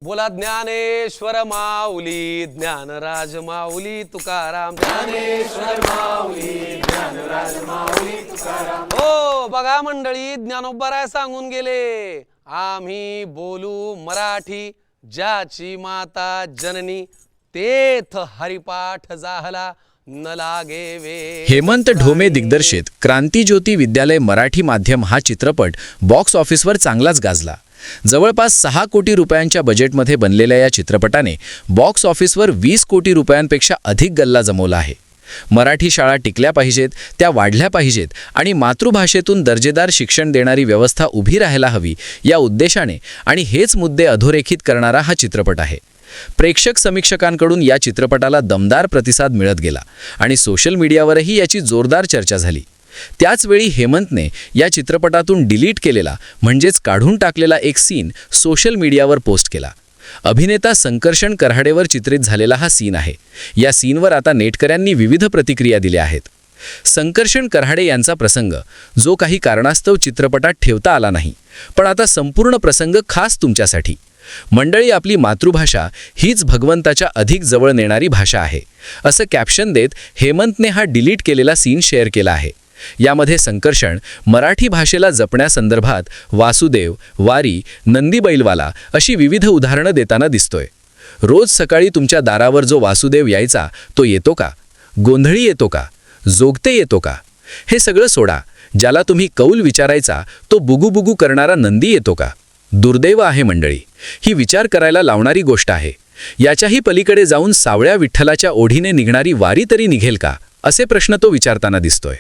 बोला ज्ञानेश्वर माऊली ज्ञानराज माऊली तुकाराम ज्ञानेश्वर माऊली ज्ञानराज माऊली तुकाराम। हो बघा मंडळी, ज्ञानोबराय सांगून गेले, आम्ही बोलू मराठी, ज्याची माता जननी तेथ हरिपाठ जाहला न लागे वे। हेमंत ढोमे दिग्दर्शित क्रांतिज्योती विद्यालय मराठी माध्यम हा चित्रपट बॉक्स ऑफिसवर चांगलाच गाजला। जवळपास 6 कोटी रुपयांच्या बजेटमध्ये बनलेल्या या चित्रपटाने बॉक्स ऑफिसवर 20 कोटी रुपयांपेक्षा अधिक गल्ला जमवला आहे। मराठी शाळा टिकल्या पाहिजेत, त्या वाढल्या पाहिजेत आणि मातृभाषेतून दर्जेदार शिक्षण देणारी व्यवस्था उभी राहायला हवी या उद्देशाने आणि हेच मुद्दे अधोरेखित करणारा हा चित्रपट आहे। प्रेक्षक समीक्षकांकडून या चित्रपटाला दमदार प्रतिसाद मिळत गेला आणि सोशल मीडियावरही याची जोरदार चर्चा झाली। त्याचवेळी हेमंतने या चित्रपटातून डिलीट केलेला म्हणजेच काढून टाकलेला एक सीन सोशल मीडियावर पोस्ट केला। अभिनेता संकर्षण कराडेवर चित्रित झालेला हा सीन आहे। या सीनवर आता नेटकऱ्यांनी विविध प्रतिक्रिया दिल्या आहेत। संकर्षण कराडे यांचा प्रसंग जो काही कारणास्तव चित्रपटात ठेवता आला नाही, पण आता संपूर्ण प्रसंग खास तुमच्यासाठी। मंडळी, आपली मातृभाषा हीच भगवंताच्या अधिक जवळ नेणारी भाषा आहे, असं कॅप्शन देत हेमंतने हा डिलीट केलेला सीन शेअर केला आहे। यामध्ये संकर्षण मराठी भाषेला जपण्यासंदर्भात वासुदेव, वारी, नंदी बैलवाला अशी विविध उदाहरणं देताना दिसतोय। रोज सकाळी तुमच्या दारावर जो वासुदेव यायचा तो येतो का? गोंधळी येतो का? जोगते येतो का? हे सगळं सोडा, ज्याला तुम्ही कौल विचारायचा तो बुगुबुगू करणारा नंदी येतो का? दुर्दैव आहे मंडळी, ही विचार करायला लावणारी गोष्ट आहे। याच्याही पलीकडे जाऊन सावळ्या विठ्ठलाच्या ओढीने निघणारी वारी तरी निघेल का, असे प्रश्न तो विचारताना दिसतोय।